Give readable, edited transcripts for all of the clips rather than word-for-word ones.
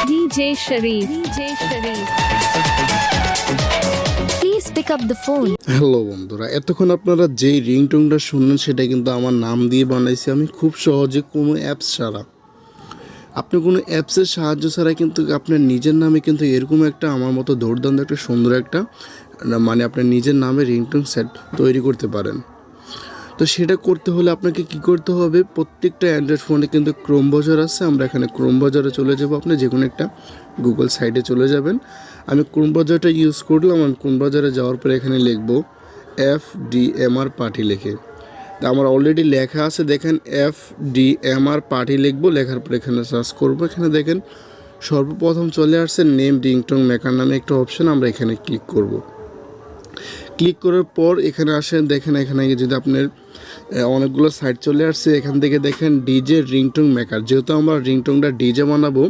DJ Sharif. DJ Sharif. Please pick up the phone. Hello বন্ধুরা, এতক্ষণ আপনারা যেই রিংটোনটা শুনলেন সেটা কিন্তু আমার নাম দিয়ে বানাইছি আমি খুব সহজে, কোনো অ্যাপস ছাড়া। আপনি কোনো অ্যাপসের সাহায্য ছাড়া কিন্তু আপনার নিজের নামে কিন্তু এরকম একটা আমার মতো দুর্দান্ত একটা সুন্দর একটা মানে আপনার নিজের নামে রিংটোন সেট তৈরি করতে পারেন। তো সেটা করতে হলে আপনাকে কি করতে হবে, প্রত্যেকটা অ্যান্ড্রয়েড ফোনে কিন্তু ক্রোম ব্রাউজার আছে। আমরা এখানে ক্রোম ব্রাউজারে চলে যাব, আপনি যে কোনো একটা গুগল সাইটে চলে যাবেন। আমি ক্রোম ব্রাউজারটা ইউজ করলাম। আমি ক্রোম ব্রাউজারে যাওয়ার পরে এখানে লিখব FDMR পার্টি লিখে। তা আমার অলরেডি লেখা আছে, দেখেন FDMR পার্টি লিখবো, লেখার পরে এখানে সার্চ করব। এখানে দেখেন সর্বপ্রথম চলে আসছে নেম রিংটোন মেকার নামে একটা অপশান, আমরা এখানে ক্লিক করব। ক্লিক করার পর এখানে আসেন, দেখেন এখানে যদি আপনার অনেকগুলো সাইট চলে আসছে। এখান থেকে দেখেন ডিজে রিংটোন মেকার, যেহেতু আমরা রিংটোনটা ডিজে বানাবো,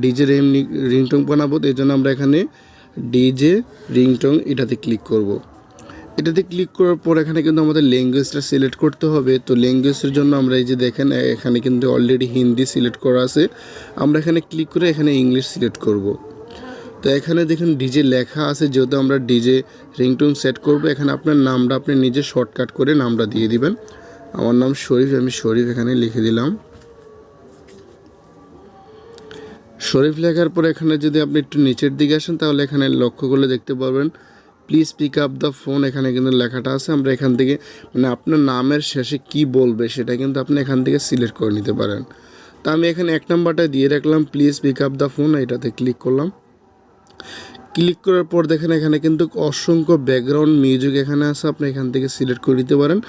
ডিজে রিংটোন বানাবো, এই জন্য আমরা এখানে ডিজে রিংটোন এটাতে ক্লিক করব। এটাতে ক্লিক করার পর এখানে কিন্তু আমাদের ল্যাঙ্গুয়েজটা সিলেক্ট করতে হবে। তো ল্যাঙ্গুয়েজের জন্য আমরা এই যে দেখেন এখানে কিন্তু অলরেডি হিন্দি সিলেক্ট করা আছে, আমরা এখানে ক্লিক করে এখানে ইংলিশ সিলেক্ট করব। তো এখানে দেখুন ডিজে লেখা আছে, যেহেতু আমরা ডিজে রিংটোন সেট করব। এখানে আপনার নামটা আপনি নিজে শর্টকাট করে নামটা দিয়ে দিবেন। আমার নাম শরীফ, আমি শরীফ এখানে লিখে দিলাম। শরীফ লেখার পর এখানে যদি আপনি একটু নিচের দিকে আসেন তাহলে এখানে লক্ষ্য করলে দেখতে পারবেন please pick up the phone, এখানে কিন্তু লেখাটা আছে। আমরা এখান থেকে মানে আপনার নামের শেষে কি বলবে সেটা কিন্তু আপনি এখান থেকে সিলেক্ট করে নিতে পারেন। তা আমি এখানে 1 নাম্বারটা দিয়ে রাখলাম, please pick up the phone, এটাতে ক্লিক করলাম। ক্লিক করার পর দেখেন এখানে কিন্তু অসংখ্য ব্যাকগ্রাউন্ড মিউজিক এখানে আছে, আপনি এখান থেকে সিলেক্ট করে দিতে পারেন।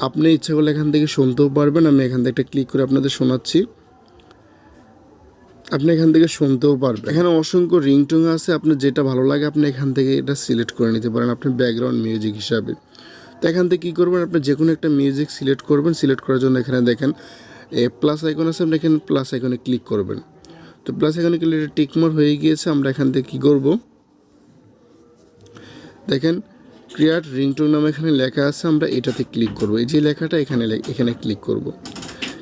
আপনি ইচ্ছা করলে এখান থেকে শুনতেও পারবেন। আমি এখান থেকে একটা ক্লিক করে আপনাদের শোনাচ্ছি, আপনি এখান থেকে শুনতেও পারবেন। এখানে অসংখ্য রিংটোন আছে, আপনার যেটা ভালো লাগে আপনি এখান থেকে এটা সিলেক্ট করে নিতে পারেন আপনি ব্যাকগ্রাউন্ড মিউজিক হিসাবে। তো এখান থেকে কী করবেন, আপনি যে কোনো একটা মিউজিক সিলেক্ট করবেন। সিলেক্ট করার জন্য এখানে দেখেন প্লাস আইকন আছে, আপনি এখানে প্লাস আইকনে ক্লিক করবেন। তো প্লাস আইকনে ক্লিক টিকমার হয়ে গিয়েছে। আমরা এখান থেকে কী করব, দেখেন ক্রিয়েট রিংটোন নামে এখানে লেখা আছে, আমরা এটাতে ক্লিক করব। এই যে লেখাটা এখানে ক্লিক করব।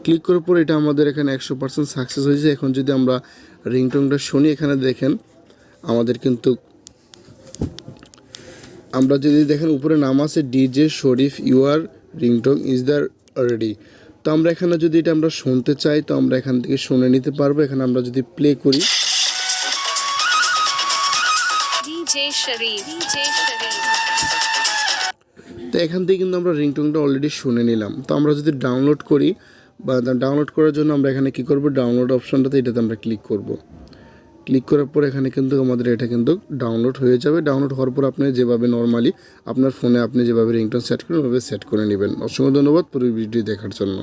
ক্লিক করার পর এটা আমাদের এখানে 100% সাকসেস হয়েছে। এখন যদি আমরা রিংটোনটা শুনি, এখানে দেখেন আমাদের কিন্তু আমরা যদি দেখেন উপরে নাম আছে DJ Sharif your ringtone is the ready. তো আমরা এখানে যদি এটা আমরা শুনতে চাই তো আমরা এখান থেকে শুনে নিতে পারবো। এখানে আমরা যদি প্লে করি, DJ Sharif. DJ Sharif. তো এখান থেকে কিন্তু আমরা রিংটোনটা অলরেডি শুনে নিলাম। তো আমরা যদি ডাউনলোড করি বা ডাউনলোড করার জন্য আমরা এখানে কী করব, ডাউনলোড অপশানটাতে এটাতে আমরা ক্লিক করব। ক্লিক করার পর এখানে কিন্তু আমাদের এটা কিন্তু ডাউনলোড হয়ে যাবে। ডাউনলোড হওয়ার পর আপনি যেভাবে নর্মালি আপনার ফোনে আপনি যেভাবে রিংটোন সেট করেন ওভাবে সেট করে নেবেন। অসংখ্য ধন্যবাদ পুরো ভিডিও দেখার জন্য।